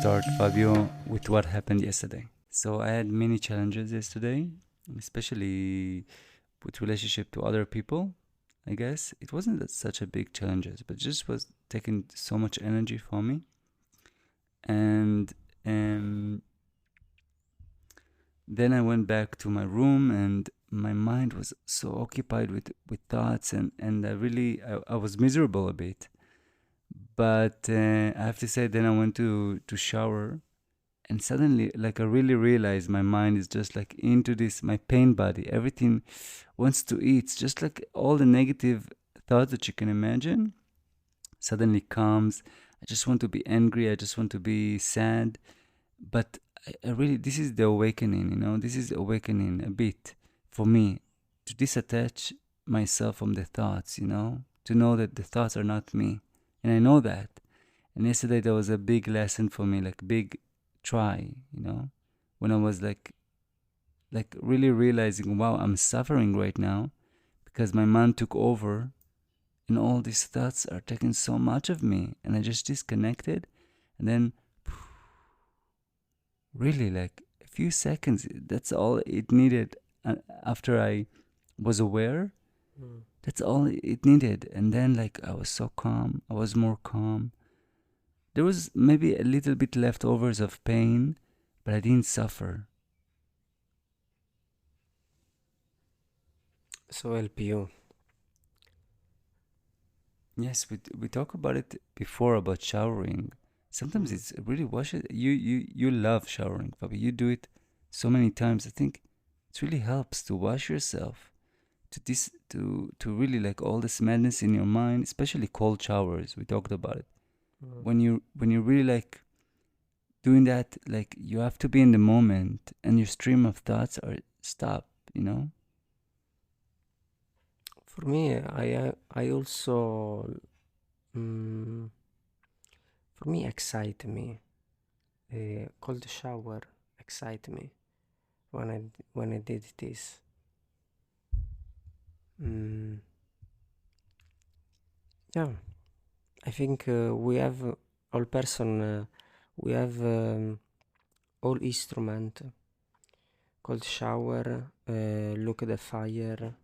start, Fabio, with what happened yesterday. So I had many challenges yesterday, especially with relationship to other people. I guess it wasn't such a big challenges, but just was taking so much energy from me. And um, then I went back to my room, and my mind was so occupied with thoughts, and I was miserable a bit. But I have to say, then I went to shower, and suddenly, like, I really realized my mind is just like into this my pain body. Everything wants to eat. It's just like all the negative thoughts that you can imagine suddenly comes. I just want to be angry. I just want to be sad. But I really, this is the awakening. This is awakening a bit for me to disattach myself from the thoughts. To know that the thoughts are not me, and I know that. And yesterday there was a big lesson for me, like big try, when I was like really realizing, wow, I'm suffering right now because my mind took over, and all these thoughts are taking so much of me, and I just disconnected. And then really, like a few seconds, that's all it needed. After I was aware, Mm. that's all it needed. And then, like, I was so calm. I was more calm. There was maybe a little bit leftovers of pain, but I didn't suffer. So help you. Yes, we talk about it before about showering. Sometimes Mm. it's really wash it. You love showering, Fabi. You do it so many times. I think it really helps to wash yourself, to really, like, all this madness in your mind, especially cold showers. We talked about it. Mm. When you really like doing that, like, you have to be in the moment, and your stream of thoughts are stop. For me, I also mm, for me excite me. Cold shower excite me when I did this. Mm, yeah, I think we have all person. We have all instrument. Cold shower. Look at the fire.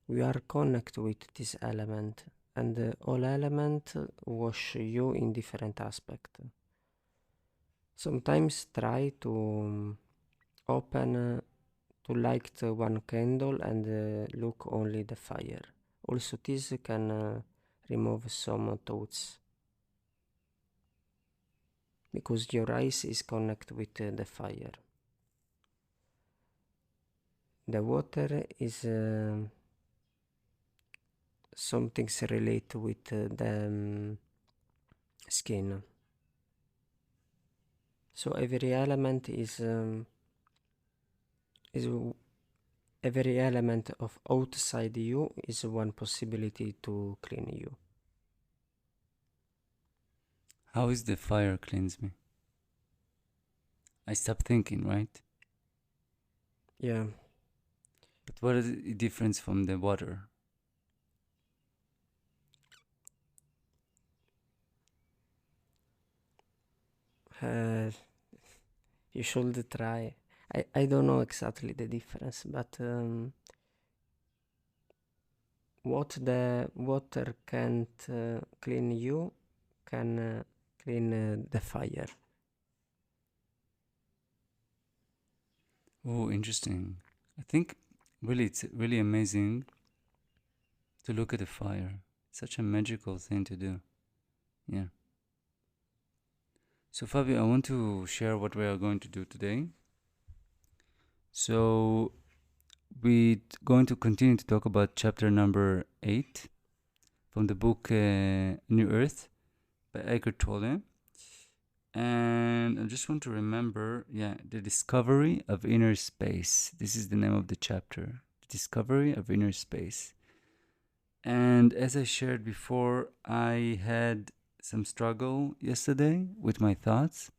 We are connect with this element, and all element wash you in different aspect. Sometimes try to open to light one candle and look only the fire. Also this can remove some thoughts because your eyes is connect with the fire. The water is something relate with the skin. So every element is every element of outside you is one possibility to clean you. How is the fire cleanse me? I stop thinking, right? Yeah. But what is the difference from the water? Uh, you should try. I don't know exactly the difference, but what the water can't clean you can clean the fire. Oh, interesting. I think really it's really amazing to look at the fire. Such a magical thing to do. Yeah. So, Fabio, I want to share what we are going to do today. So, we're going to continue to talk about chapter number 8 from the book New Earth by Eckhart Tolle. And I just want to remember, yeah, the discovery of inner space. This is the name of the chapter. The discovery of inner space. And as I shared before, I had some struggle yesterday with my thoughts,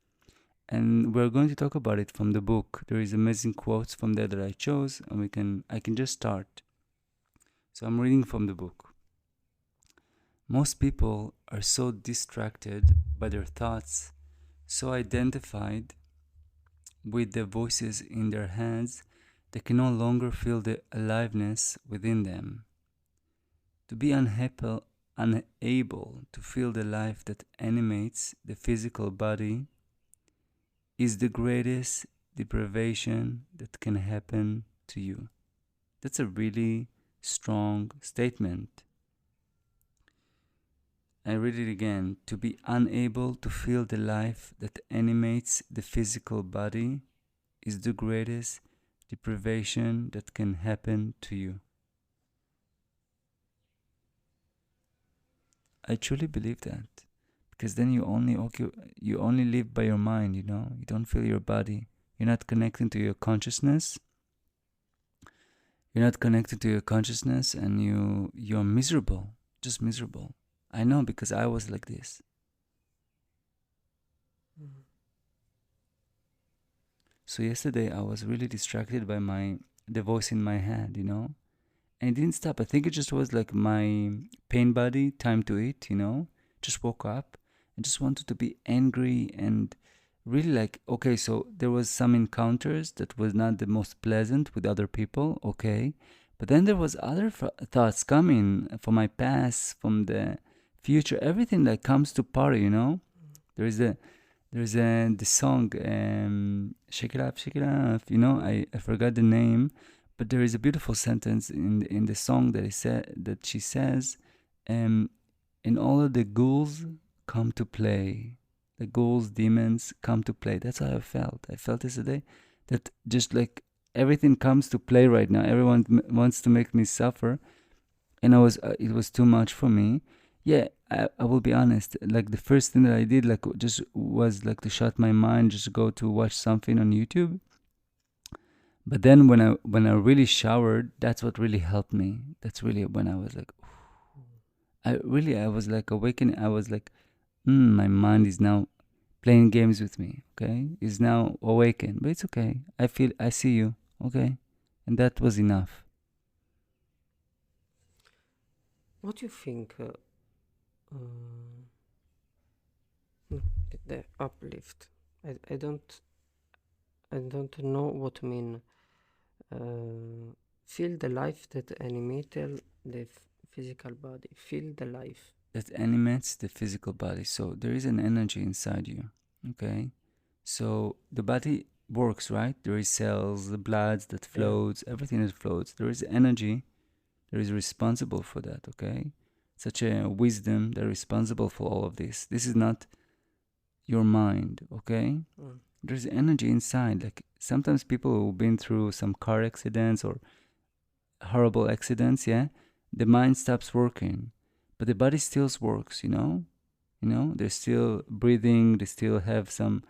and we're going to talk about it from the book. There is amazing quotes from there that I chose, and I can just start. So I'm reading from the book. Most people are so distracted by their thoughts, so identified with the voices in their heads, they can no longer feel the aliveness within them. To be unable to feel the life that animates the physical body is the greatest deprivation that can happen to you. That's a really strong statement. I read it again. To be unable to feel the life that animates the physical body is the greatest deprivation that can happen to you. I truly believe that, because then you only live by your mind. You don't feel your body. You're not connecting to your consciousness. You're not connected to your consciousness, and you're miserable, just miserable. I know, because I was like this. So yesterday I was really distracted by the voice in my head, and it didn't stop. I think it just was like my pain body, time to eat, just woke up and just wanted to be angry and really like, okay, so there was some encounters that was not the most pleasant with other people, okay, but then there was other thoughts coming from my past, from the future, everything that comes to party, there is the song, shake it off, I forgot the name, but there is a beautiful sentence in the song that she says, and all of the ghouls come to play. The ghouls, demons come to play. That's how I felt. I felt yesterday that just like everything comes to play right now. Everyone wants to make me suffer, and it was too much for me. Yeah, I will be honest. Like the first thing that I did, like just was like to shut my mind, just go to watch something on YouTube. But then when I really showered, that's what really helped me. That's really when I was like, I was like awakening. I was like, my mind is now playing games with me. Okay, is now awakened, but it's okay. I see you. Okay, and that was enough. What do you think? The uplift. I don't know what mean. Feel the life that animated the physical body. Feel the life that animates the physical body. So there is an energy inside you. Okay, so the body works, right? There is cells, the blood that floats, everything that floats. There is energy that is responsible for that. Okay, such a wisdom that is responsible for all of this. This is not your mind. Okay, there's energy inside. Like sometimes people who've been through some car accidents or horrible accidents, the mind stops working, but the body still works. They're still breathing. They still have some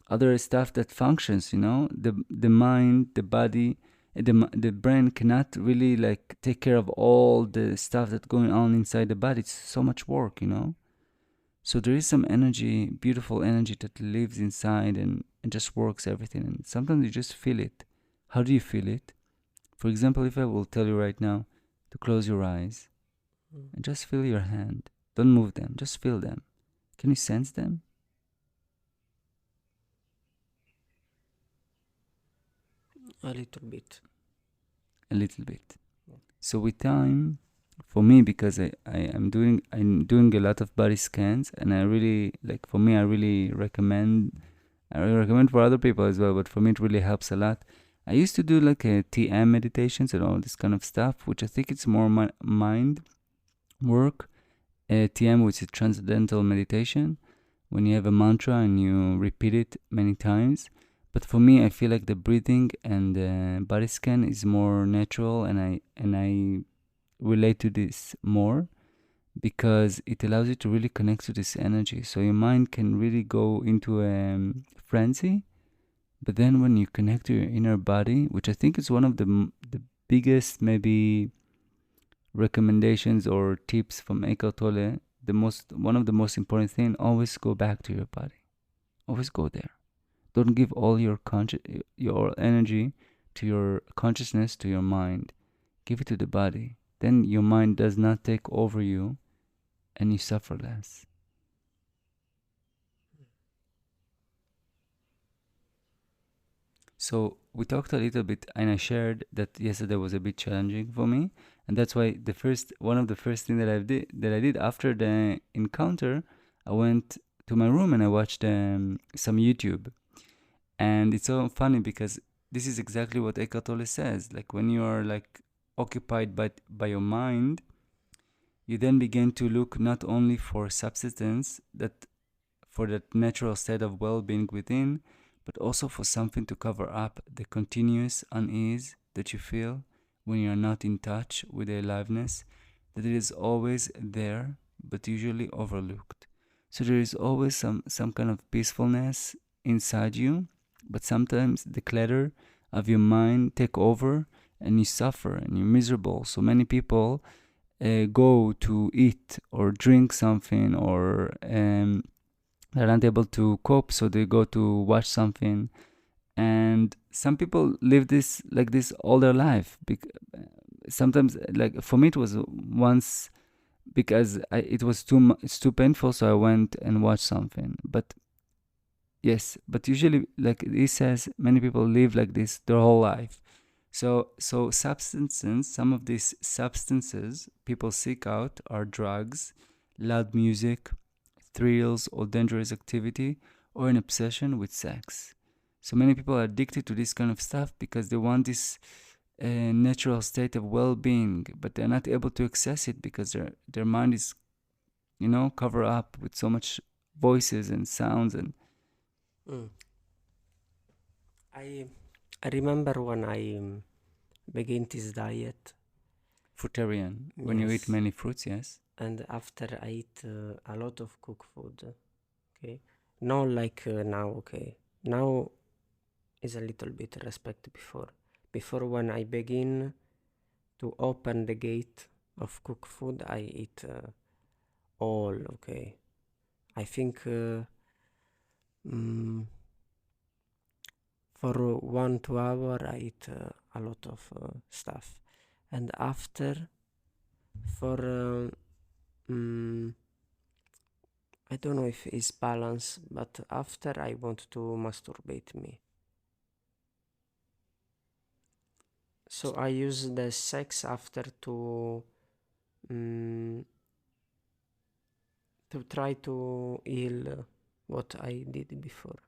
other stuff that functions. The mind, the body, the brain cannot really like take care of all the stuff that's going on inside the body. It's so much work. So there is some energy, beautiful energy that lives inside and just works everything. And sometimes you just feel it. How do you feel it? For example, if I will tell you right now to close your eyes and just feel your hand. Don't move them, just feel them. Can you sense them? a little bit. A little bit. So with time, for me, because I'm doing a lot of body scans, and I really like, for me, I really recommend for other people as well, but for me it really helps a lot. I used to do like a TM meditations and all this kind of stuff, which I think it's more mind work. TM, which is transcendental meditation, when you have a mantra and you repeat it many times. But for me, I feel like the breathing and the body scan is more natural, and I relate to this more because it allows you to really connect to this energy. So your mind can really go into a frenzy, but then when you connect to your inner body, which I think is one of the biggest maybe recommendations or tips from Eckhart Tolle, one of the most important thing, always go back to your body. Always go there. Don't give all your energy to your consciousness, to your mind. Give it to the body. Then your mind does not take over you, and you suffer less. So we talked a little bit, and I shared that yesterday was a bit challenging for me, and that's why one of the first thing that I did after the encounter, I went to my room and I watched some YouTube, and it's so funny because this is exactly what Eckhart Tolle says. Like when you are like occupied by your mind, you then begin to look not only for substance that for that natural state of well-being within, but also for something to cover up the continuous unease that you feel when you are not in touch with the aliveness, that it is always there, but usually overlooked. So there is always some kind of peacefulness inside you, but sometimes the clutter of your mind take over and you suffer and you're miserable. So many people go to eat or drink something or they're not able to cope, so they go to watch something. And some people live this like this all their life. Sometimes, like for me, it was once because it was it's too painful, so I went and watched something. But yes, but usually, like he says, many people live like this their whole life. So substances, some of these substances people seek out are drugs, loud music, thrills, or dangerous activity, or an obsession with sex. So many people are addicted to this kind of stuff because they want this natural state of well-being, but they're not able to access it because their mind is, covered up with so much voices and sounds and. Mm. I remember when I began this diet. Fruitarian, when you eat Yes. many fruits, yes. And after I eat a lot of cooked food, okay, not like now, okay, now is a little bit respect before when I begin to open the gate of cooked food, I eat all, okay. I think for 1 2 hour I eat a lot of stuff, and after for I don't know if it's balance, but after I want to masturbate me. So I use the sex after mm, to try to heal what I did before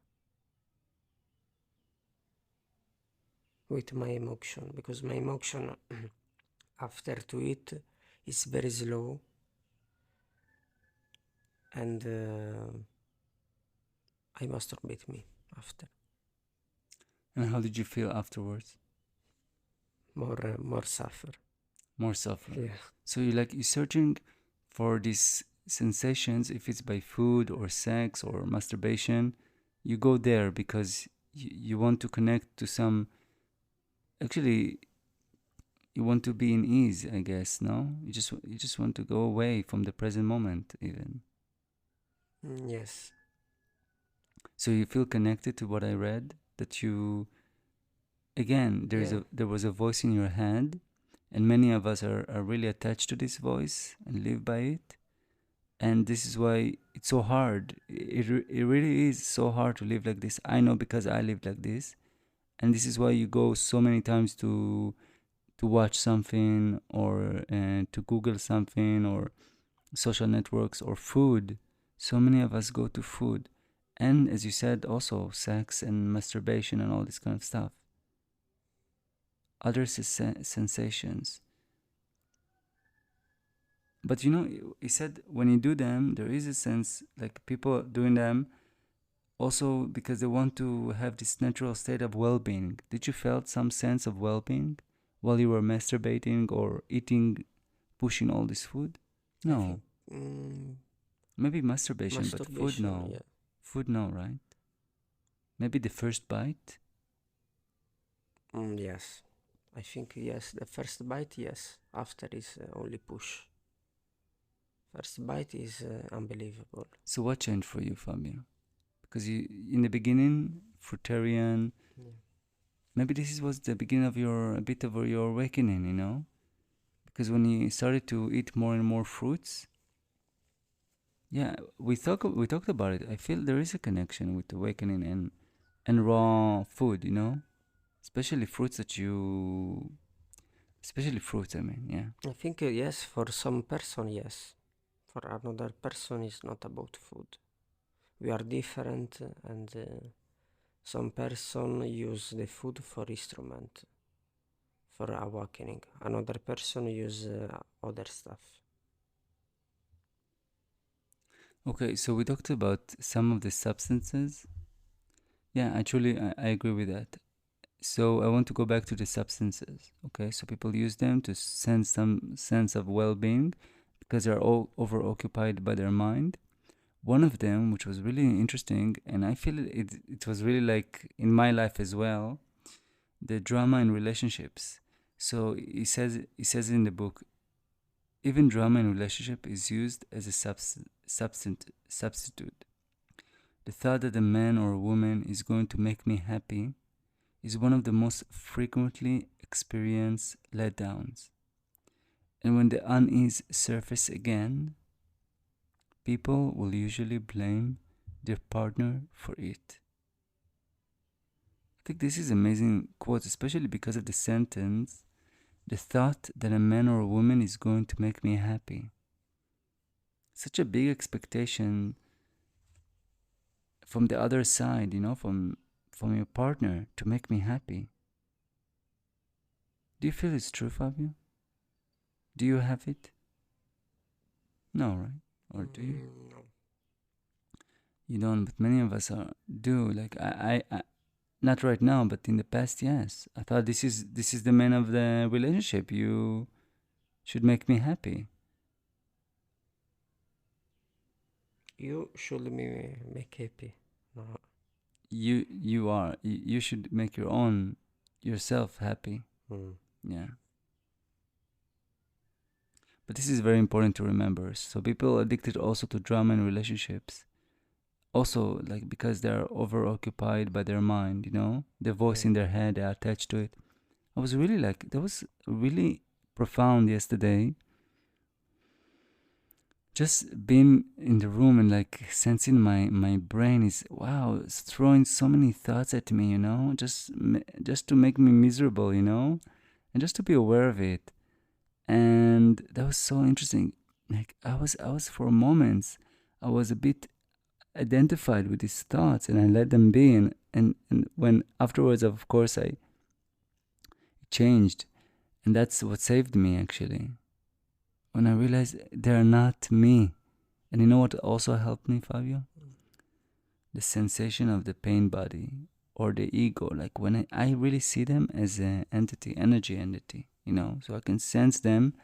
with my emotion, because my emotion after to eat is very slow, and I masturbate me after. And how did you feel afterwards? More suffer. More suffer. Yeah. So you're searching for these sensations, if it's by food or sex or masturbation, you go there because you want to connect to some. Actually, you want to be in ease, I guess. No, you just want to go away from the present moment, even. Yes. So you feel connected to what I read. That you again, Yeah. there was a voice in your head, and many of us are really attached to this voice and live by it. And this is why it's so hard. It really is so hard to live like this. I know because I lived like this, and this is why you go so many times to watch something or to Google something or social networks or food. So many of us go to food, and as you said, also sex and masturbation and all this kind of stuff. Other sensations. But he said when you do them, there is a sense like people doing them also because they want to have this natural state of well-being. Did you felt some sense of well-being while you were masturbating or eating, pushing all this food? I think No. Maybe masturbation, but food, masturbation. no. Yeah. Food, no, right? Maybe the first bite? Yes. I think yes. The first bite, yes. After is only push. First bite is unbelievable. So what changed for you, Fabio? Because in the beginning, fruitarian, Yeah. maybe was the beginning of a bit of your awakening, Because when you started to eat more and more fruits, Yeah, we talked about it. I feel there is a connection with awakening and raw food, especially fruits especially fruits. I mean, yeah. I think yes, for some person, yes. For another person, it's not about food. We are different, and some person use the food for instrument for awakening. Another person use other stuff. Okay, so we talked about some of the substances. Yeah, actually, I agree with that. So I want to go back to the substances. Okay, so people use them to sense some sense of well-being because they're all overoccupied by their mind. One of them, which was really interesting, and I feel it was really like in my life as well, the drama in relationships. So he says in the book, even drama in relationship is used as a substitute. The thought that a man or a woman is going to make me happy is one of the most frequently experienced letdowns. And when the unease surfaces again, people will usually blame their partner for it. I think this is amazing quote, especially because of the sentence, the thought that a man or a woman is going to make me happy. Such a big expectation from the other side, from your partner to make me happy. Do you feel it's true, Fabio? Do you have it? No, right? Or do you? No. You don't, but many of us do. Like not right now, but in the past, yes. I thought this is the man of the relationship. You should make me happy. You should make happy. No. You should make yourself happy. Mm. Yeah. But this is very important to remember. So people addicted also to drama in relationships. Also, like because they're overoccupied by their mind, the voice Yeah. in their head, they're attached to it. I was really like that was really profound yesterday. Just being in the room and like sensing my brain is wow, it's throwing so many thoughts at me, just to make me miserable, and just to be aware of it. And that was so interesting. Like I was for moments, I was a bit identified with these thoughts, and I let them be. And when afterwards, of course, I changed, and that's what saved me actually. When I realized they're not me. And you know what also helped me, Fabio? The sensation of the pain body or the ego. Like when I really see them as an entity, energy entity, so I can sense them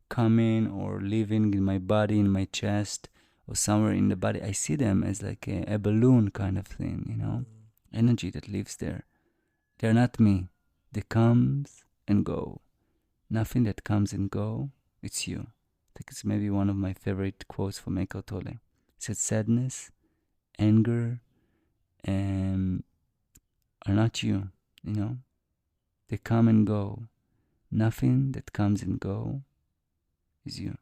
coming or living in my body, in my chest, or somewhere in the body. I see them as like a balloon kind of thing, energy that lives there. They're not me. They comes and go. Nothing that comes and go, it's you. I think it's maybe one of my favorite quotes from Eckhart Tolle. It said sadness, anger, and are not you, you know? They come and go. Nothing that comes and go is you.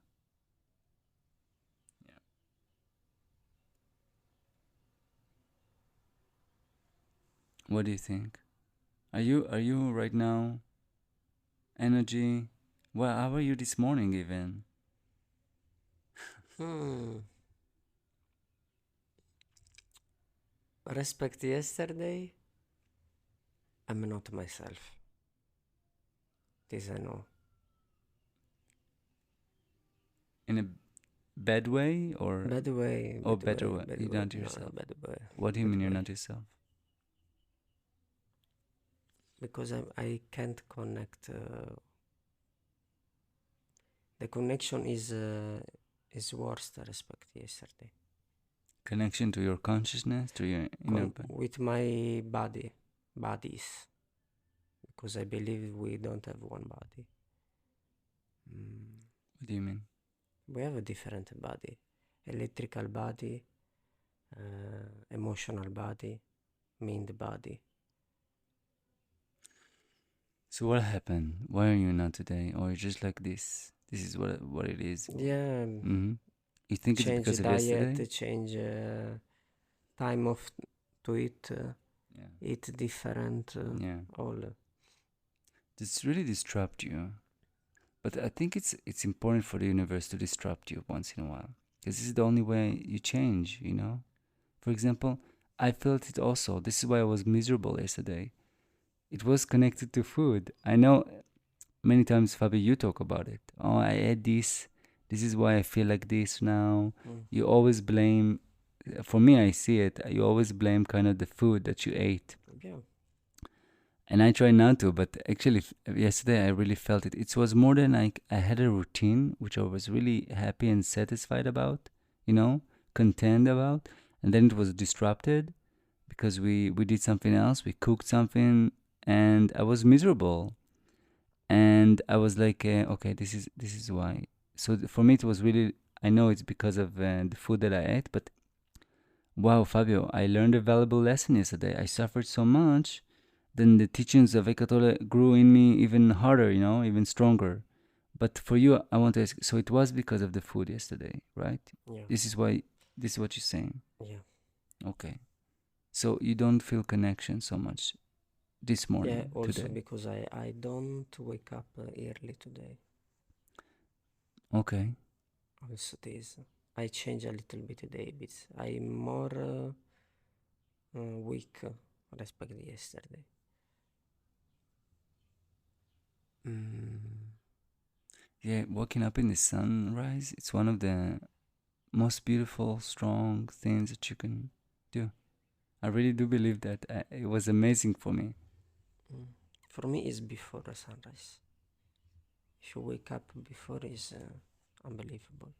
What do you think? Are you right now energy? Well, how are you this morning even? Hmm. Respect yesterday. I'm not myself. This I know. In a bad way or Bad way, or bad better way, way? bad You're way. not No, no, yourself. bad way, What do you bad mean you're way. not yourself? Because I can't connect. The connection is worse than respect yesterday. Connection to your consciousness, to your inner With my bodies, because I believe we don't have one body. Mm. What do you mean? We have a different body, electrical body, emotional body, mind body. So what happened? Why are you not today? Or just like this? This is what it is. Yeah, Mm-hmm. You think it's change because of diet, yesterday? change time of to eat, Yeah. eat different, Yeah. all. This really disrupt you. But I think it's important for the universe to disrupt you once in a while. Because this is the only way you change, you know? For example, I felt it also. This is why I was miserable yesterday. It was connected to food. I know many times, Fabi, you talk about it. Oh, I ate this. This is why I feel like this now. Mm. You always blame, for me, I see it. You always blame kind of the food that you ate. Yeah. And I try not to, but actually, yesterday I really felt it. It was more than like I had a routine, which I was really happy and satisfied about, you know, content about. And then it was disrupted because we did something else. We cooked something, and I was miserable. And I was like, okay, this is why. So for me, it was really. I know it's because of the food that I ate, but wow, Fabio, I learned a valuable lesson yesterday. I suffered so much, then the teachings of Eckhart Tolle grew in me even harder, you know, even stronger. But for you, I want to ask. So it was because of the food yesterday, right? Yeah. This is why. This is what you're saying. Yeah. Okay. So you don't feel connection so much this Yeah, morning, also today. because I don't wake up early today. Okay. Also this. I change a little bit the habits. I'm more weak respect yesterday. Mm. Yeah, waking up in the sunrise, it's one of the most beautiful, strong things that you can do. I really do believe that. It was amazing for me. Mm. For me, it's before the sunrise. If you wake up before, is unbelievable.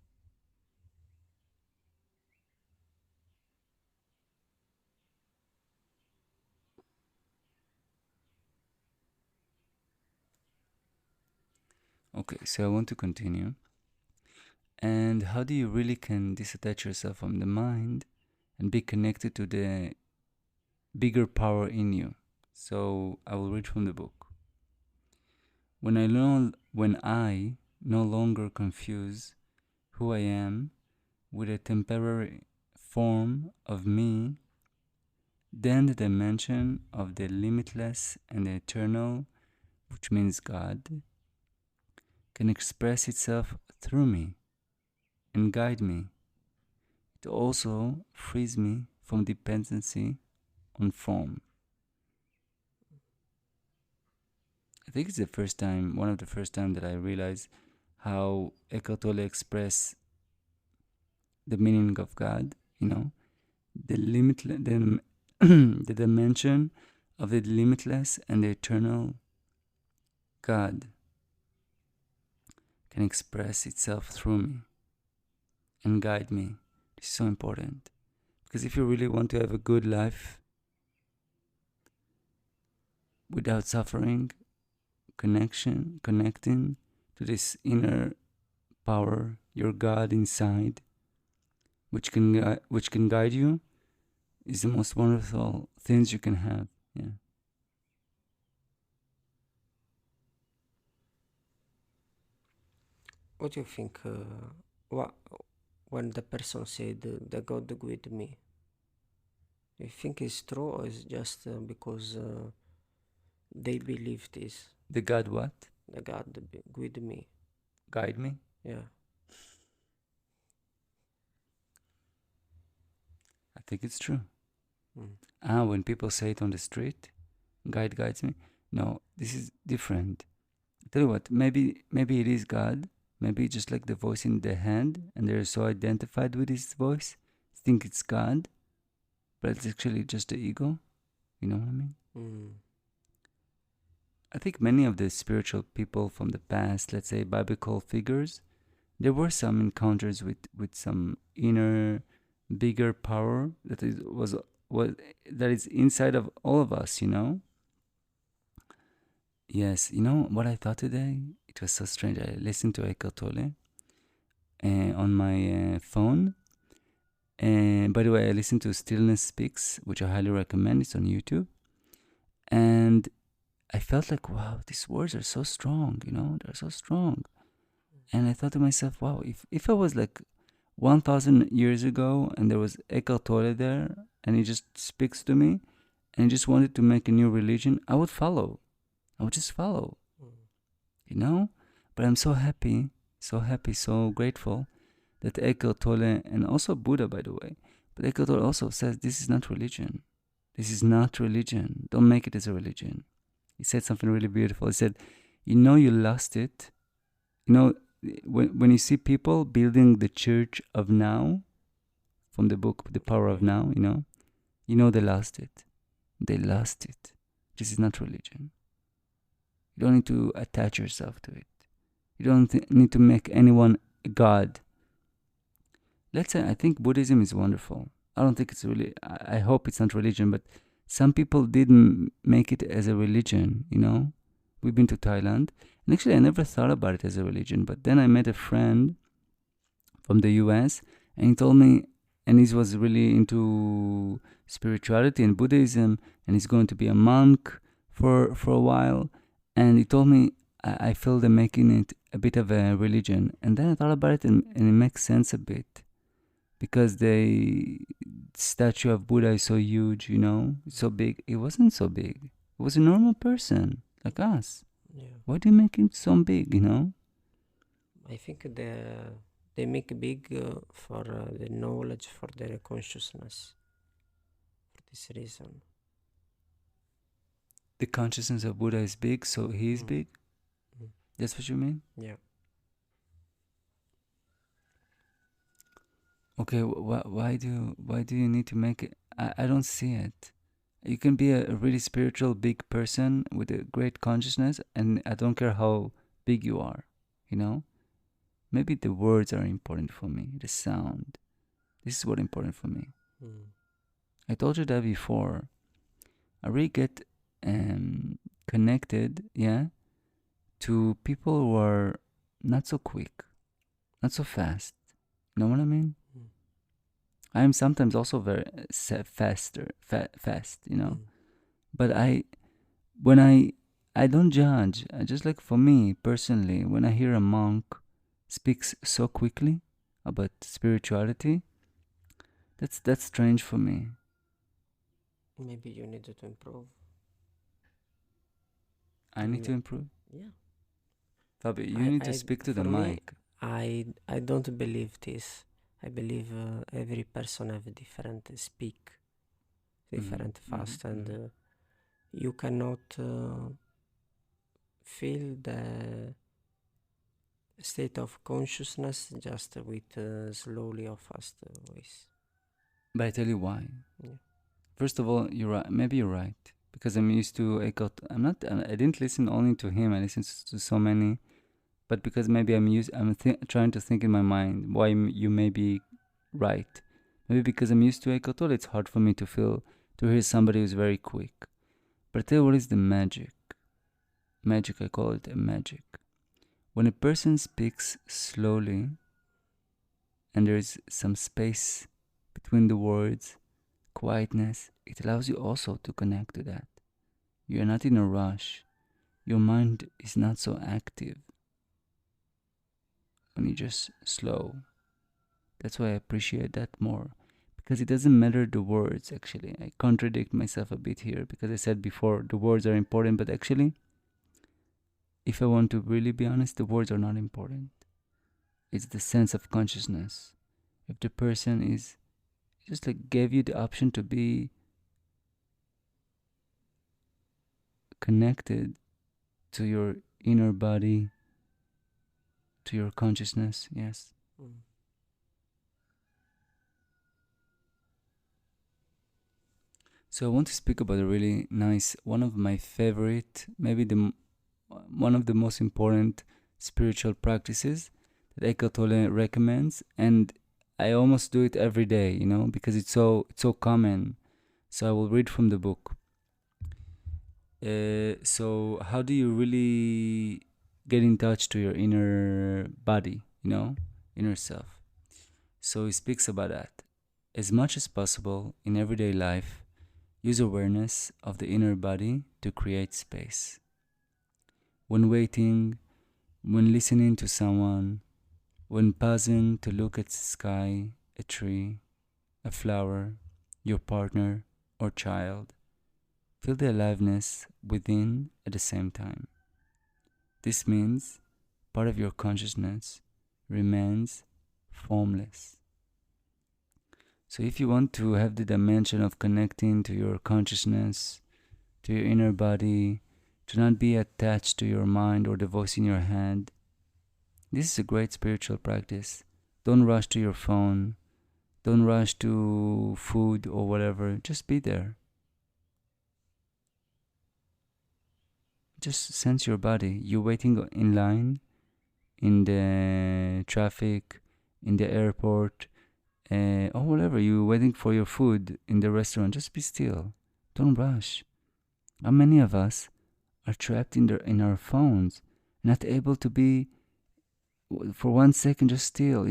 Okay, so I want to continue. And how do you really can disattach yourself from the mind and be connected to the bigger power in you? So I will read from the book. When I no longer confuse who I am with a temporary form of me, then the dimension of the limitless and the eternal, which means God, can express itself through me and guide me. It also frees me from dependency on form. I think it's the first time, one of the first time that I realized how Eckhart Tolle expressed the meaning of God, you know, the limitless, the dimension of the limitless and the eternal God can express itself through me and guide me. This is so important because if you really want to have a good life without suffering, connecting to this inner power, your God inside, which can guide you, is the most wonderful things you can have. Yeah. What do you think? What when the person said the God with me? Do you think it's true or is just because they believe this? The God what? The God with me. Guide me. Yeah. I think it's true. Mm. When people say it on the street, God guides me. No, this is different. Tell you what, maybe it is God. Maybe just like the voice in the head, and they're so identified with his voice, think it's God, but it's actually just the ego. You know what I mean? Mm. I think many of the spiritual people from the past, let's say biblical figures, there were some encounters with some inner, bigger power was that is inside of all of us. You know? Yes. You know what I thought today? It was so strange. I listened to Eckhart Tolle on my phone. And by the way, I listened to Stillness Speaks, which I highly recommend. It's on YouTube. And I felt like, wow, these words are so strong, you know, they're so strong. And I thought to myself, wow, if I was like 1,000 years ago, and there was Eckhart Tolle there, and he just speaks to me, and he just wanted to make a new religion, I would follow. I would just follow, you know? But I'm so happy, so grateful that Eckhart Tolle, and also Buddha, by the way, but Eckhart Tolle also says this is not religion. This is not religion. Don't make it as a religion. He said something really beautiful. He said, you know you lost it. You know, when you see people building the church of now, from the book The Power of Now, you know they lost it. They lost it. This is not religion. You don't need to attach yourself to it. You don't need to make anyone a god. Let's say, I think Buddhism is wonderful. I don't think it's really, I hope it's not religion, but some people didn't make it as a religion, We've been to Thailand, and actually I never thought about it as a religion, but then I met a friend from the US, and he told me, and he was really into spirituality and Buddhism, and he's going to be a monk for a while, and he told me, I feel they're making it a bit of a religion. And then I thought about it, and it makes sense a bit. Because the statue of Buddha is so huge, it's so big. It wasn't so big. It was a normal person, like us. Yeah. Why do you make him so big, I think they make big for the knowledge, for their consciousness. For this reason. The consciousness of Buddha is big, so he is big? That's what you mean? Yeah. Okay, why do you need to make it? I don't see it. You can be a really spiritual, big person with a great consciousness, and I don't care how big you are, Maybe the words are important for me, the sound. This is what's important for me. I told you that before. I really get connected, to people who are not so quick, not so fast. You know what I mean? I am sometimes also very fast, But I don't judge. I just, like, for me personally, when I hear a monk speaks so quickly about spirituality, that's strange for me. Maybe you need to improve. I need to improve? Yeah. Fabi, you need to speak to the mic. I don't believe this. I believe every person have a different speak, different fast, and you cannot feel the state of consciousness just with slowly or fast voice. But I tell you why. Yeah. First of all, you're right. Maybe you're right, because I'm used to Eckhart. I didn't listen only to him. I listened to so many. But because maybe I'm trying to think in my mind why you may be right. Maybe because I'm used to Eckhart Tolle, it's hard for me to hear somebody who's very quick. But I tell you what is the magic. Magic, I call it a magic. When a person speaks slowly, and there is some space between the words, quietness, it allows you also to connect to that. You are not in a rush. Your mind is not so active. When you just slow. That's why I appreciate that more. Because it doesn't matter the words, actually. I contradict myself a bit here, because I said before the words are important, but actually, if I want to really be honest, the words are not important. It's the sense of consciousness. If the person is just like gave you the option to be connected to your inner body, to your consciousness, yes. So I want to speak about a really nice, one of my favorite, maybe one of the most important spiritual practices that Eckhart Tolle recommends, and I almost do it every day, because it's so common. So I will read from the book. So how do you really get in touch to your inner body, inner self? So he speaks about that. As much as possible in everyday life, use awareness of the inner body to create space. When waiting, when listening to someone, when pausing to look at the sky, a tree, a flower, your partner, or child. Feel the aliveness within at the same time. This means part of your consciousness remains formless. So, if you want to have the dimension of connecting to your consciousness, to your inner body, to not be attached to your mind or the voice in your head, this is a great spiritual practice. Don't rush to your phone, don't rush to food or whatever, just be there. Just sense your body. You're waiting in line, in the traffic, in the airport, or whatever. You're waiting for your food in the restaurant. Just be still. Don't rush. How many of us are trapped in our phones, not able to be for 1 second just still?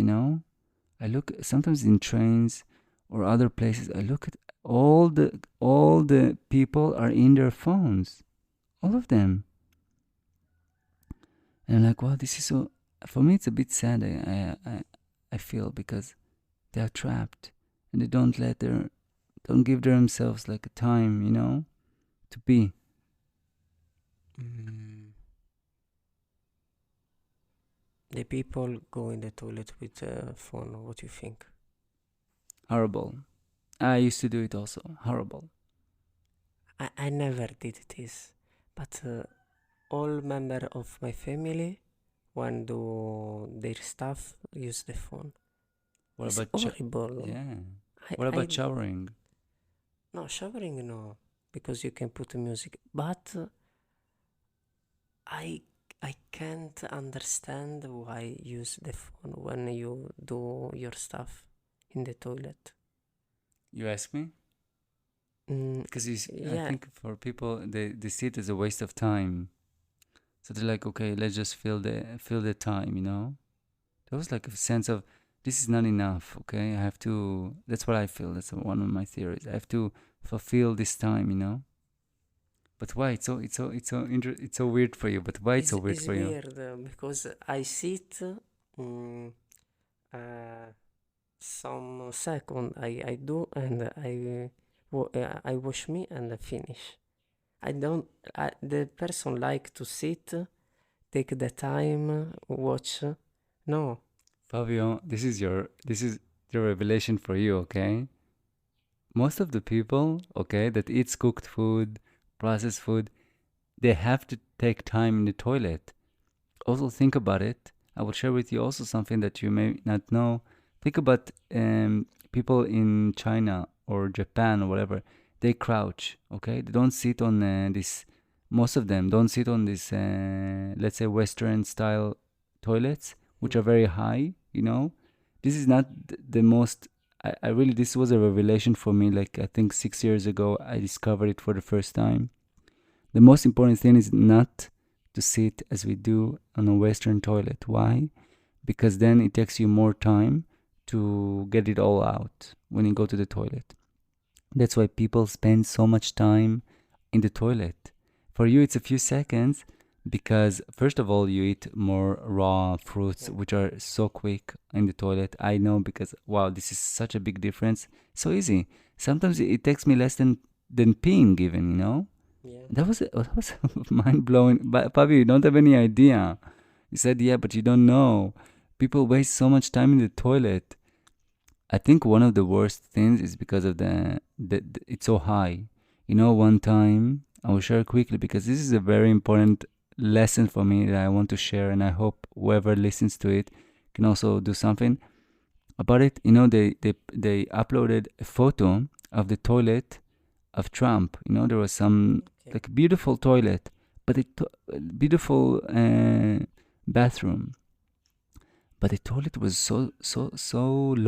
I look sometimes in trains or other places. I look at all the people are in their phones, all of them, and I'm like, wow, this is so. For me, it's a bit sad. I feel because they are trapped and they don't give themselves like a time, to be. Mm. The people go in the toilet with a phone. What do you think? Horrible. I used to do it also. Horrible. I never did this, but all member of my family, when do their stuff, use the phone. What It's about horrible. yeah? I, What I about showering? no showering, no, because you can put music, but I I can't understand why use the phone when you do your stuff in the toilet. You ask me? Mm, Because I yeah, think for people they see it as a waste of time. So they're like, okay, let's just fill the time. There was like a sense of this is not enough. Okay, I have to. That's what I feel. That's one of my theories. I have to fulfill this time. But why? It's so weird for you. But why it's so weird it's for you? weird because I sit mm, uh, some second I do and I wash me and I finish. I don't. The person like to sit, take the time, watch. No. Fabio, this is the revelation for you. Okay, most of the people, okay, that eats cooked food, processed food, they have to take time in the toilet. Also, think about it. I will share with you also something that you may not know. Think about people in China or Japan or whatever. They crouch, okay? They don't sit on this. Most of them don't sit on this, let's say, Western style toilets, which are very high. This is not the most. I really, this was a revelation for me. Like, I think 6 years ago, I discovered it for the first time. The most important thing is not to sit as we do on a Western toilet. Why? Because then it takes you more time to get it all out when you go to the toilet. That's why people spend so much time in the toilet. For you, it's a few seconds because, first of all, you eat more raw fruits, Yeah. which are so quick in the toilet. I know because, wow, this is such a big difference. So easy. Sometimes it takes me less than peeing, even. Yeah. That was mind blowing. But Pavi, you don't have any idea. You said, yeah, but you don't know. People waste so much time in the toilet. I think one of the worst things is because of the it's so high. One time I will share quickly because this is a very important lesson for me that I want to share, and I hope whoever listens to it can also do something about it. They uploaded a photo of the toilet of Trump. There was some Okay. like beautiful toilet, but beautiful bathroom, but the toilet was so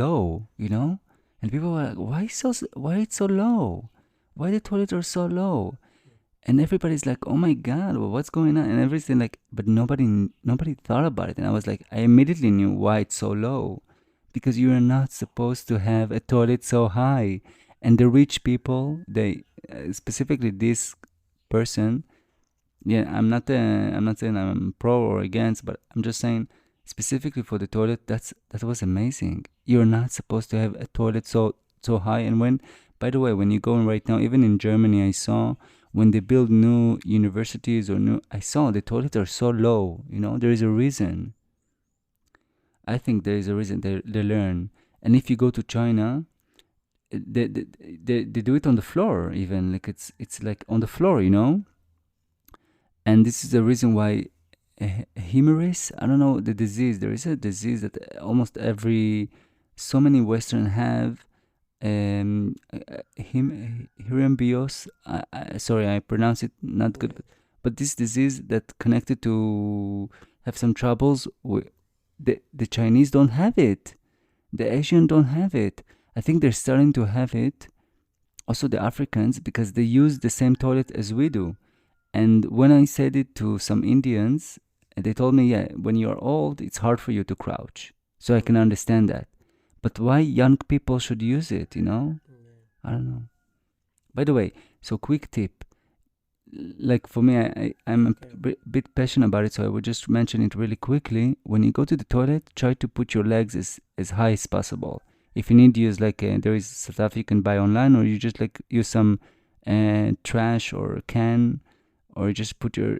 low. And people were like, why it's so low? Why the toilets are so low? And everybody's like, oh my god, well, what's going on? And everything like, but nobody thought about it. And I was like, I immediately knew why it's so low, because you are not supposed to have a toilet so high. And the rich people, they specifically this person, yeah, I'm not saying I'm pro or against, but I'm just saying specifically for the toilet. That was amazing. You're not supposed to have a toilet so high. And when, by the way, when you go in right now, even in Germany, I saw when they build new universities or new, I saw the toilets are so low. There is a reason. I think there is a reason they learn. And if you go to China, they do it on the floor even, like it's like on the floor. And this is the reason why Hemeris, I don't know the disease. There is a disease that almost so many Western have. Hirambios. Sorry, I pronounce it not good, but this disease that connected to have some troubles. The Chinese don't have it. The Asian don't have it. I think they're starting to have it. Also, the Africans, because they use the same toilet as we do. And when I said it to some Indians, they told me, yeah, when you're old, it's hard for you to crouch. So I can understand that. But why young people should use it? I don't know. By the way, so quick tip. Like for me, I'm a bit passionate about it, so I would just mention it really quickly. When you go to the toilet, try to put your legs as high as possible. If you need to use there is stuff you can buy online, or you just like use some trash or a can, or you just put your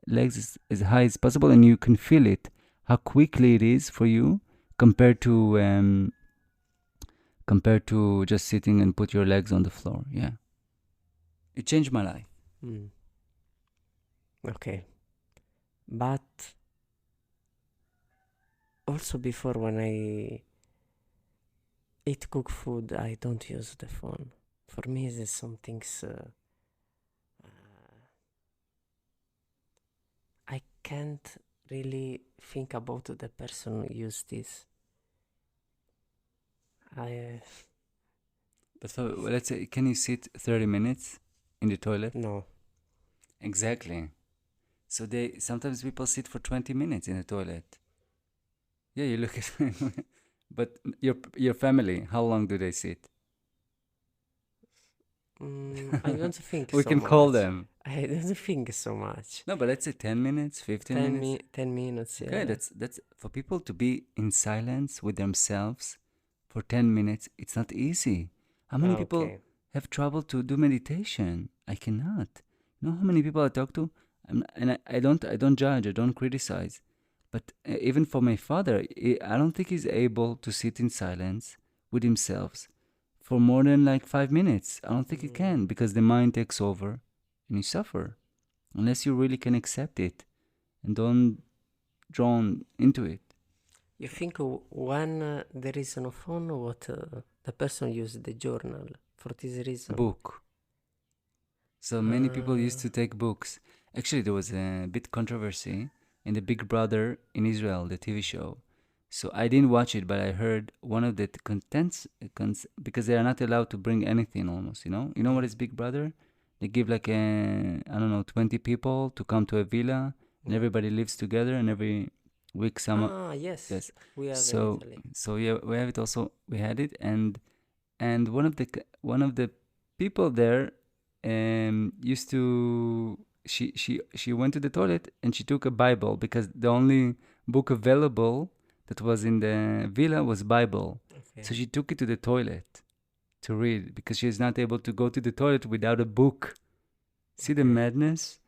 legs as high as possible, and you can feel it, how quickly it is for you compared to just sitting and put your legs on the floor. Yeah, it changed my life. Okay. But also before, when I cook food, I don't use the phone. For me, there's some things I can't really think about the person who used this. But so let's say, can you sit 30 minutes in the toilet? No. Exactly. So sometimes people sit for 20 minutes in the toilet. Yeah, you look at but your family, how long do they sit? I don't think We so can call much. them. I don't think so much. No, but let's say 10 minutes, 15 minutes. 10 minutes, Okay, yeah. that's for people to be in silence with themselves for 10 minutes. It's not easy. How many people Okay. have trouble to do meditation? I cannot. You know how many people I talk to? I don't judge, I don't criticize. But even for my father, I don't think he's able to sit in silence with himself for more than like 5 minutes. I don't think he can, because the mind takes over and you suffer unless you really can accept it and don't drawn into it. You think when there is no phone, what the person used the journal for this reason? Book. So many people used to take books. Actually, there was a bit controversy in the Big Brother in Israel, the TV show. So I didn't watch it, but I heard one of the contents, because they are not allowed to bring anything almost, you know? You know what is Big Brother? They give like, I don't know, 20 people to come to a villa, and everybody lives together, and every week Yes. yes. We have in So, Italy. so yeah, we have it also, we had it, and one of the people there used to she went to the toilet and she took a Bible, because the only book available that was in the villa was Bible. Okay. So she took it to the toilet to read, because she is not able to go to the toilet without a book. See the madness?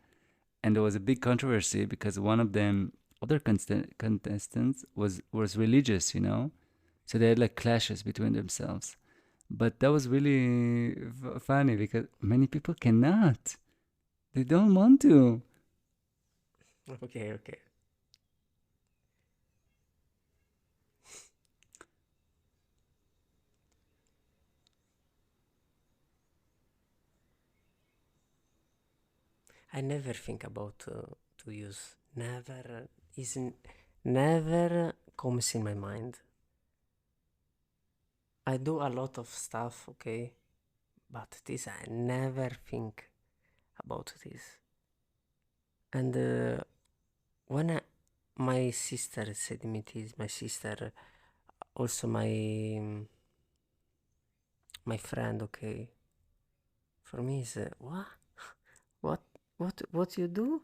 And there was a big controversy because one of them other contestants was religious, so they had like clashes between themselves. But that was really funny, because many people cannot. They don't want to. Okay, okay. I never think about to use. Never comes in my mind. I do a lot of stuff, okay, but this I never think about this. And when my sister said me this, my sister, also my friend, okay, for me is what what you do?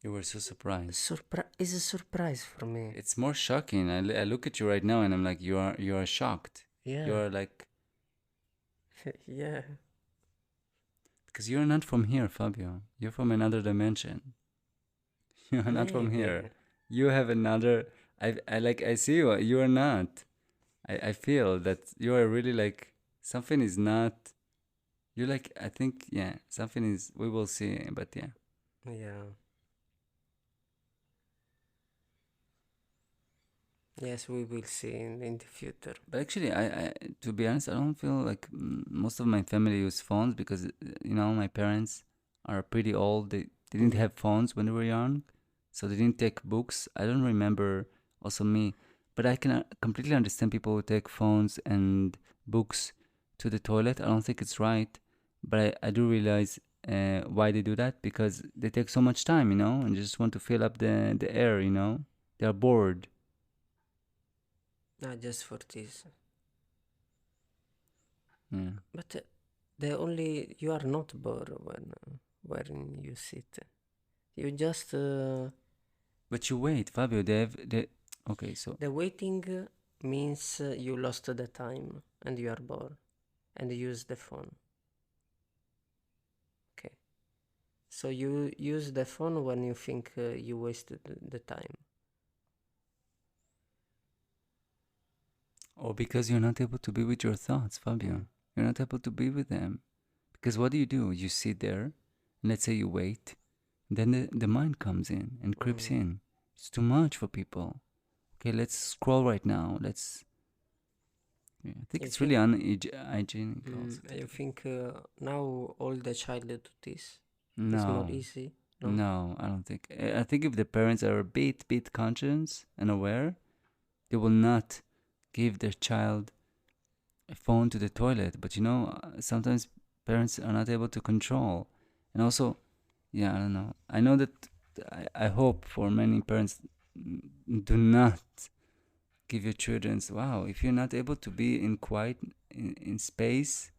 You were so surprised. Is a surprise for me. It's more shocking. I look at you right now and I'm like, you are shocked. You Yeah. are like, Yeah. because you're not from here, Fabio. You're from another dimension. You're not from here. Maybe. You have another. I see you. You are not. I feel that you are really like something is not. You're like I think yeah something is. We will see, but yeah. Yeah. Yes, we will see in the future. But actually, to be honest, I don't feel like most of my family use phones because my parents are pretty old. They didn't Mm. have phones when they were young, so they didn't take books. I don't remember also me, but I can completely understand people who take phones and books to the toilet. I don't think it's right, but I do realize why they do that because they take so much time, and just want to fill up the air, They are bored. Not just for this. Yeah. But the only you are not bored when you sit. You just But you wait, Fabio. Okay, so the waiting means you lost the time and you are bored and you use the phone. Okay. So you use the phone when you think you wasted the time. or because you're not able to be with your thoughts, Fabio. Mm. You're not able to be with them because what do? You sit there, and let's say you wait, then the mind comes in and creeps Mm. in. It's too much for people. Okay, let's scroll right now. Yeah, I think You it's really think unhygienic also to you do. think now all the child do this is more No, easy? No. no, I don't think. I think if the parents are a bit conscious and aware, they will not give their child a phone to the toilet. But sometimes parents are not able to control. And also, yeah, I don't know. I know that I hope for many parents do not give your children. Wow, if you're not able to be in quiet in space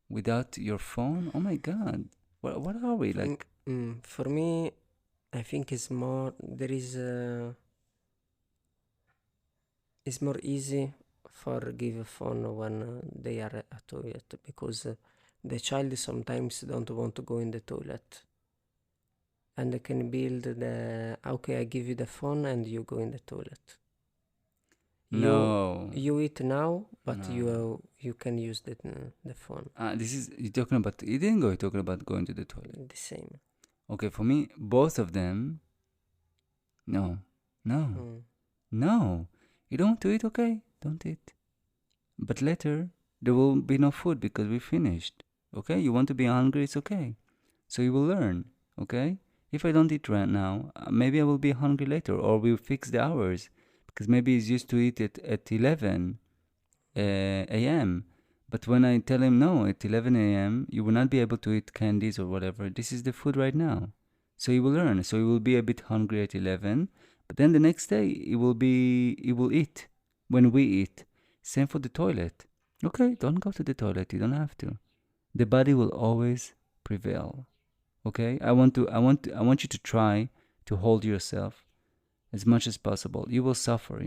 without your phone, oh my God, what are we like? For me, I think it's more easy for give a phone when they are at toilet because the child sometimes don't want to go in the toilet and they can build the okay, I give you the phone and you go in the toilet. You No, you eat now, but no. you can use the phone. This is you're talking about eating or you're talking about going to the toilet? The same. Okay, for me, both of them. No, no. Mm. No, you don't want to eat, okay? Don't eat. But later, there will be no food because we finished. Okay? You want to be hungry, it's okay. So you will learn, okay? If I don't eat right now, maybe I will be hungry later, or we'll fix the hours. Because maybe he's used to eat it at 11 a.m. But when I tell him no, at 11 a.m., you will not be able to eat candies or whatever. This is the food right now. So he will learn. So he will be a bit hungry at 11, but then the next day he will eat when we eat. Same for the toilet. Okay, don't go to the toilet. You don't have to. The body will always prevail. Okay? I want you to try to hold yourself as much as possible. You will suffer.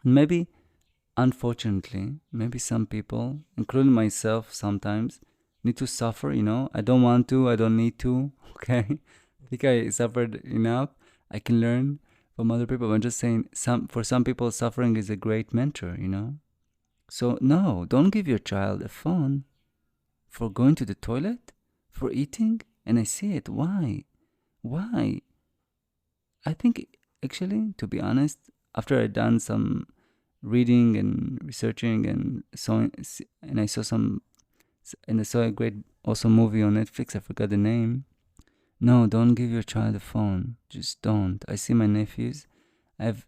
Maybe unfortunately, maybe some people, including myself sometimes, need to suffer. I don't want to, I don't need to, okay? I think I suffered enough. I can learn from other people. I'm just saying, for some people, suffering is a great mentor. So, no, don't give your child a phone for going to the toilet, for eating, and I see it. Why? Why? I think, actually, to be honest, after I done some reading and researching and I saw and I saw a great also movie on Netflix. I forgot the name. No, don't give your child a phone. Just don't. I see my nephews. I have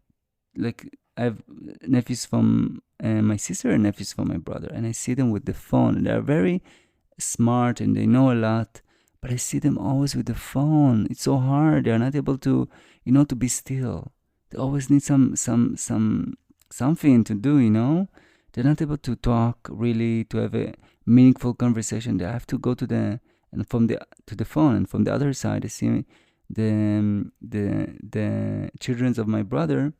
I have nephews from my sister and nephews from my brother, and I see them with the phone. They are very smart and they know a lot, but I see them always with the phone. It's so hard. They are not able to be still. They always need something to do. They're not able to talk really, to have a meaningful conversation. They have to go to the phone, and from the other side, I see The children of my brother,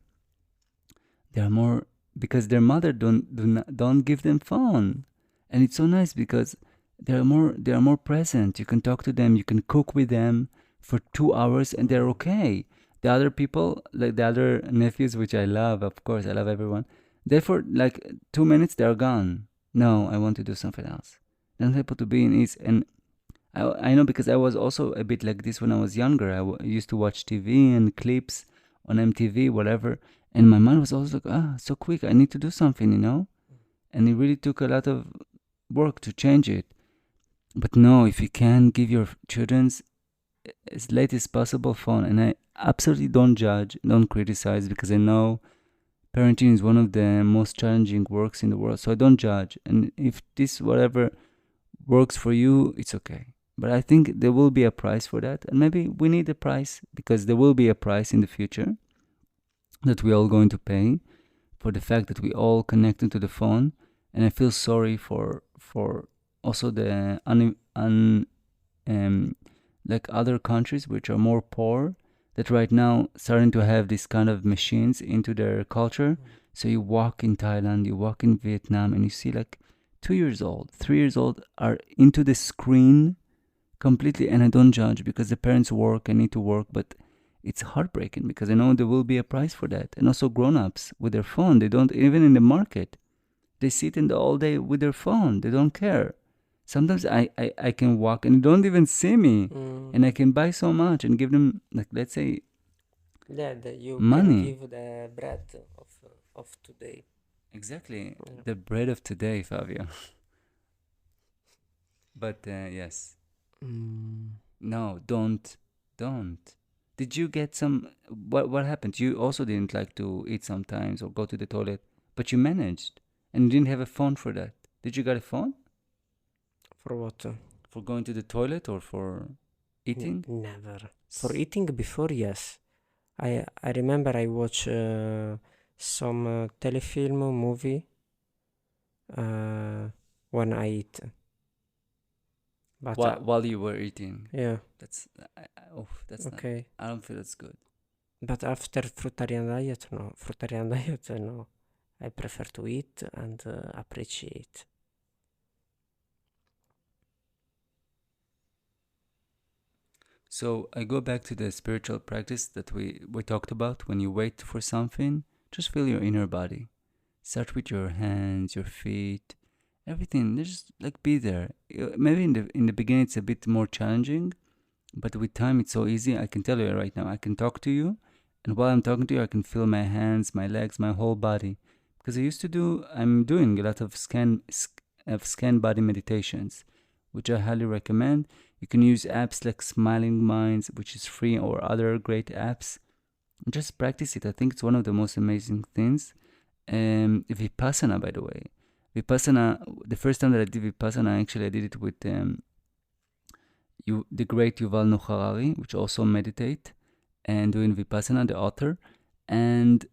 they are more, because their mother don't give them phone, and it's so nice because they are more present. You can talk to them, you can cook with them for 2 hours, and they're okay. The other people, like the other nephews, which I love, of course, I love everyone. Therefore, like 2 minutes, they're gone. No, I want to do something else. They're not able to be in ease, and I know because I was also a bit like this when I was younger. Used to watch TV and clips on MTV, whatever, and my mind was always like, so quick. I need to do something. And it really took a lot of work to change it. But no, if you can give your children as late as possible phone, and I absolutely don't judge, don't criticize, because I know parenting is one of the most challenging works in the world. So I don't judge, and if this whatever works for you, it's okay. But I think there will be a price for that, and maybe we need a price because there will be a price in the future that we all going to pay for the fact that we all connected to the phone. And I feel sorry for also the like other countries which are more poor, that right now starting to have this kind of machines into their culture. So you walk in Thailand, you walk in Vietnam, and you see like 2 years old, 3 years old are into the screen completely. And I don't judge because the parents work and need to work, but it's heartbreaking because I know there will be a price for that. And also grown-ups with their phone, they don't, even in the market, they sit in the all day with their phone. They don't care. Sometimes I can walk and they don't even see me, and I can buy so much and give them, like, let's say, Yeah, you can money. give the bread of today. Exactly. Yeah. The bread of today, Fabio. But yes. No, don't. Did you get some? What happened? You also didn't like to eat sometimes or go to the toilet, but you managed, and you didn't have a phone for that. Did you get a phone For what? for going to the toilet or for eating? Never. For eating before, yes. I remember I watched some telefilm movie when I eat. But While you were eating. yeah, That's that's not. okay. I don't feel that's good. But after fruitarian diet, no. Fruitarian diet, no. I prefer to eat and appreciate. So I go back to the spiritual practice that we talked about. When you wait for something, just feel your inner body. Start with your hands, your feet, everything. Just like be there. Maybe in the beginning it's a bit more challenging, but with time it's so easy. I can tell you right now. I can talk to you, and while I'm talking to you, I can feel my hands, my legs, my whole body. Because I'm doing a lot of scan body meditations, which I highly recommend. You can use apps like Smiling Minds, which is free, or other great apps. Just practice it. I think it's one of the most amazing things. Vipassana, by the way. Vipassana, the first time that I did Vipassana, actually I did it with the great Yuval Noah Harari, which also meditate and doing Vipassana, the author. And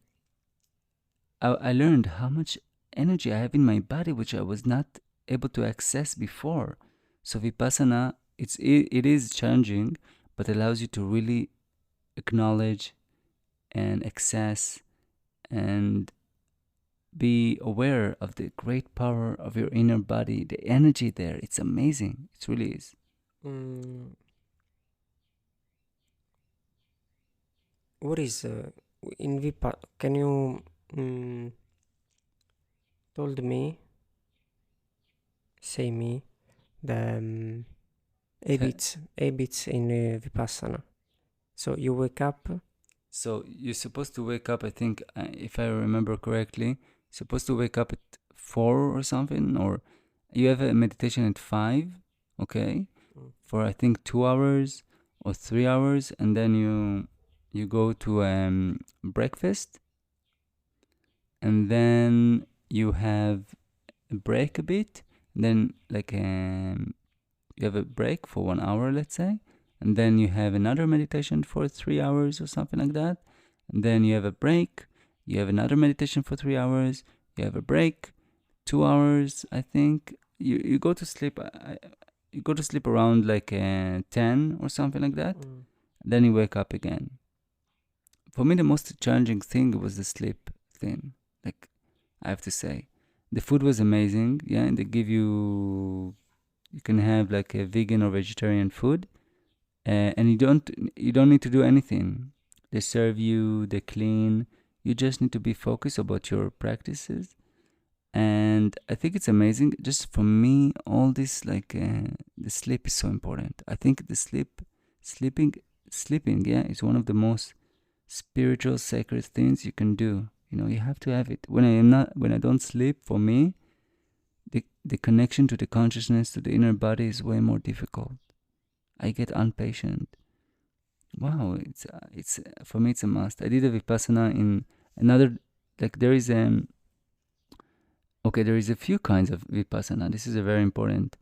I learned how much energy I have in my body, which I was not able to access before. So Vipassana, it is challenging, but allows you to really acknowledge and access and be aware of the great power of your inner body, the energy there. It's amazing. It really is. What is in Vipa? Can you told me, say me, the habits in Vipassana? So you wake up. So you're supposed to wake up, I think, if I remember correctly, supposed to wake up at 4 or something, or you have a meditation at 5, okay, for I think 2 hours or 3 hours, and then you go to breakfast, and then you have a break a bit, and then like you have a break for 1 hour, let's say, and then you have another meditation for 3 hours or something like that, and then you have a break, you have another meditation for 3 hours, you have a break, 2 hours, I think. You go to sleep. You go to sleep around like 10 or something like that, then you wake up again. For me, the most challenging thing was the sleep thing. Like, I have to say, the food was amazing. Yeah, and they give you can have like a vegan or vegetarian food, and you don't need to do anything. They serve you, they clean. You just need to be focused about your practices, and I think it's amazing. Just for me, all this like the sleep is so important. I think the sleeping, sleeping, yeah, is one of the most spiritual, sacred things you can do. You have to have it. When I don't sleep, for me, the connection to the consciousness, to the inner body, is way more difficult. I get impatient. Wow, it's for me, it's a must. I did a vipassana in another, like there is a few kinds of vipassana. This is a very important.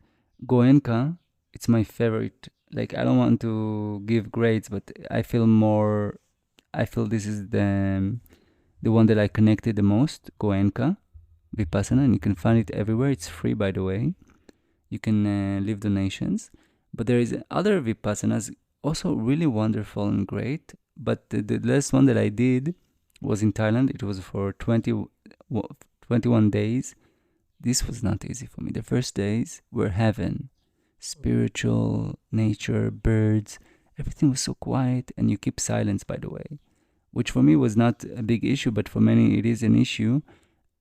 Goenka, it's my favorite. Like, I don't want to give grades, but I feel this is the one that I connected the most. Goenka Vipassana, and you can find it everywhere. It's free, by the way. You can leave donations. But there is other Vipassanas, also really wonderful and great. But the last one that I did was in Thailand. It was for 21 days. This was not easy for me. The first days were heaven. Spiritual, nature, birds. Everything was so quiet, and you keep silence, by the way, which for me was not a big issue, but for many it is an issue.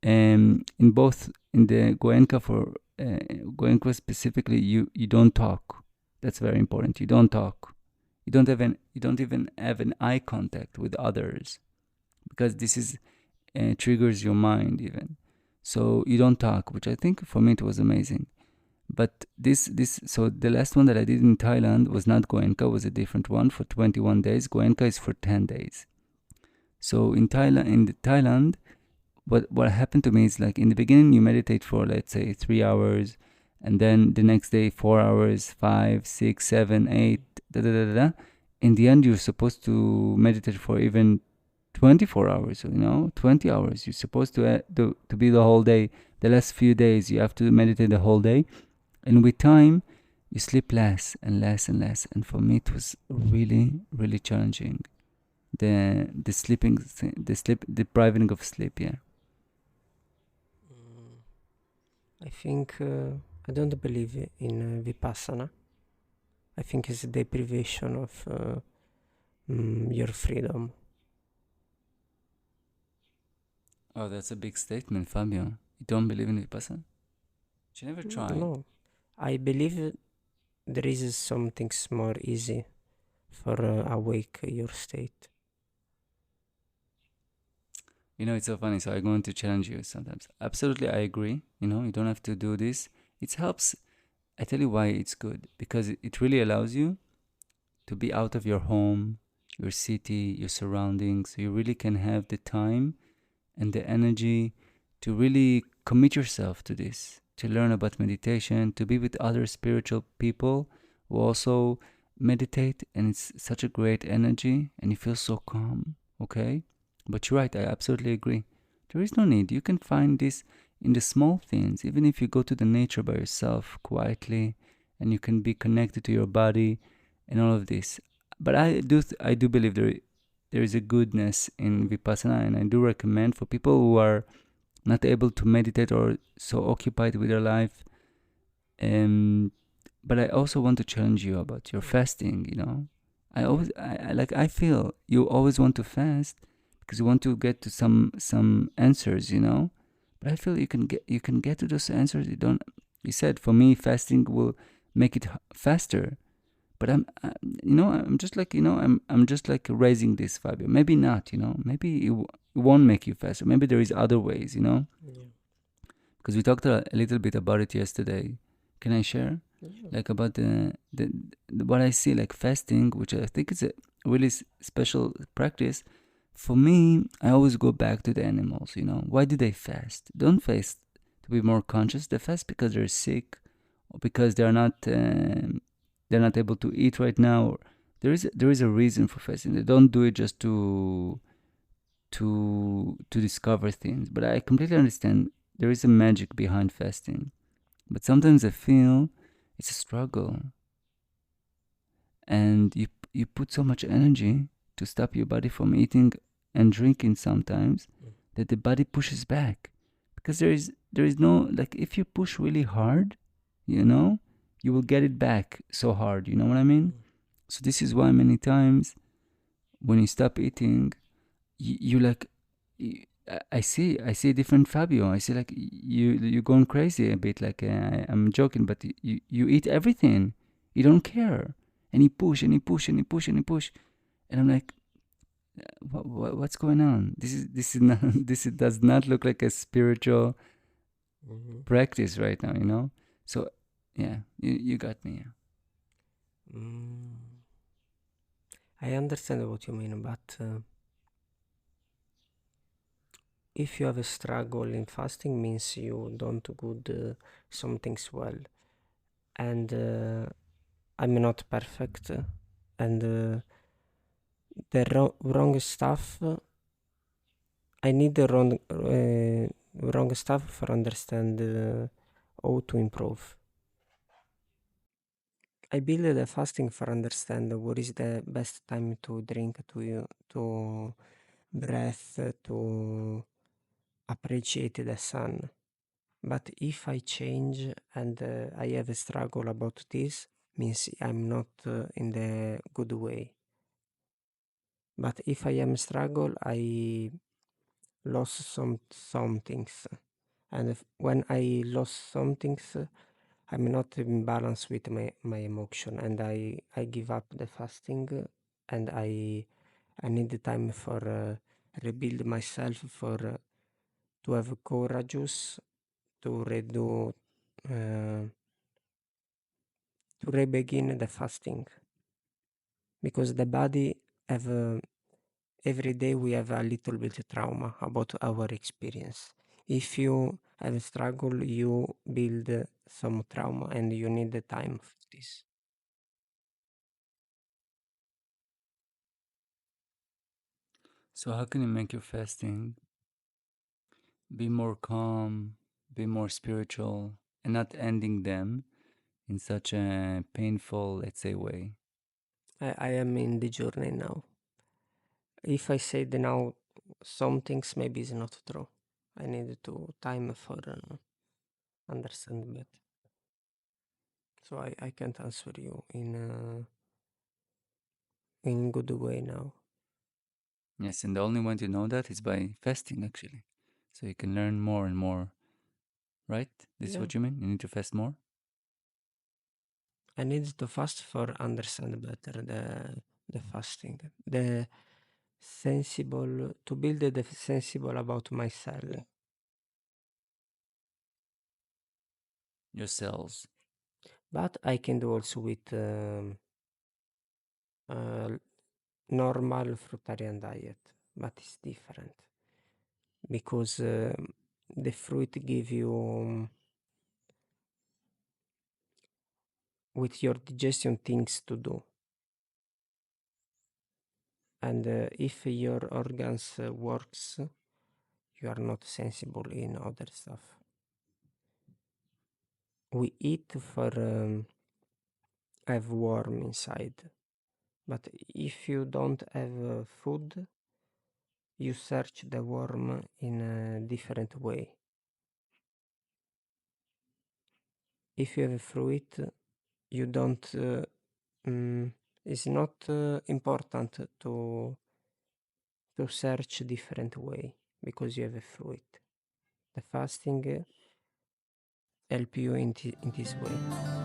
In the Goenka specifically, you don't talk. That's very important. You don't talk. You don't even have an eye contact with others, because this is triggers your mind even. So you don't talk, which I think for me it was amazing. But so the last one that I did in Thailand was not Goenka, was a different one for 21 days. Goenka is for 10 days. So in Thailand, what happened to me is, like, in the beginning you meditate for, let's say, 3 hours, and then the next day 4 hours, 5, 6, 7, 8, da da da da. In the end, you're supposed to meditate for even 24 hours, 20 hours. You're supposed to be the whole day. The last few days you have to meditate the whole day, and with time you sleep less and less and less. And for me it was really, really challenging. The sleeping thing, the sleep depriving of sleep, yeah. Mm, I think I don't believe in Vipassana. I think it's a deprivation of your freedom. Oh, that's a big statement, Fabio. You don't believe in Vipassana? You never tried? No, I believe there is something more easy for awake your state. It's so funny. So I'm going to challenge you sometimes. Absolutely, I agree. You don't have to do this. It helps. I tell you why it's good. Because it really allows you to be out of your home, your city, your surroundings. So you really can have the time and the energy to really commit yourself to this, to learn about meditation, to be with other spiritual people who also meditate. And it's such a great energy, and you feel so calm, okay? But you're right, I absolutely agree. There is no need. You can find this in the small things, even if you go to the nature by yourself quietly, and you can be connected to your body and all of this. But I do believe there is a goodness in Vipassana, and I do recommend for people who are not able to meditate or so occupied with their life. But I also want to challenge you about your fasting. I feel you always want to fast because you want to get to some answers. But I feel you can get to those answers. You said, for me, fasting will make it faster. But I'm just like, I'm just like raising this, Fabio. Maybe not, maybe it won't make you faster. Maybe there is other ways. Yeah. Because we talked a little bit about it yesterday. Can I share? Yeah. Like, about the what I see, like fasting, which I think is a really special practice. For me, I always go back to the animals. Why do they fast? Don't fast to be more conscious. They fast because they're sick, or because they're not able to eat right now. There is a reason for fasting. They don't do it just to discover things. But I completely understand there is a magic behind fasting. But sometimes I feel it's a struggle, and you put so much energy to stop your body from eating and drinking sometimes, that the body pushes back, because there is no, like, if you push really hard, you know, you will get it back so hard, you know what I mean? So this is why many times when you stop eating, you like, I see different Fabio. I see, like, you're going crazy a bit. Like, I'm joking, but you eat everything. You don't care, and you push and you push and you push and you push, and I'm like, what's going on? This is not this does not look like a spiritual Mhm. practice right now. You know. So yeah, you got me. Mm. I understand what you mean, but if you have a struggle in fasting, means you don't good some things well, and I'm not perfect, and the wrong stuff. I need the wrong stuff for understand how to improve. I build the fasting for understand what is the best time to drink, to breath, to appreciate the sun. But if I change and I have a struggle about this, means I'm not in the good way. But if I am struggle, I lost some things, and when I lost some things, I'm not in balance with my emotion, and I give up the fasting, and I need the time for rebuild myself, for to have courageous to redo to re-begin the fasting, because the body have every day we have a little bit of trauma about our experience. If you have a struggle, you build some trauma, and you need the time for this. So how can you make your fasting be more calm, be more spiritual, and not ending them in such a painful, let's say, way? I am in the journey now. If I say the now, some things maybe is not true. I need to time for understand better. So I can't answer you in good way now. Yes, and the only way to know that is by fasting, actually. So you can learn more and more, right? This is Yeah, what you mean? You need to fast more? I need to fast for understand better the fasting, the sensible to build the sensible about myself. Your cells. But I can do also with uh, normal fruitarian diet, but it's different because the fruit give you with your digestion things to do, and if your organs works, you are not sensible in other stuff. We eat for have warm inside, but if you don't have food, you search the warm in a different way. If you have fruit, you don't it's not important to search different way because you have a fruit. The fasting help you in this way.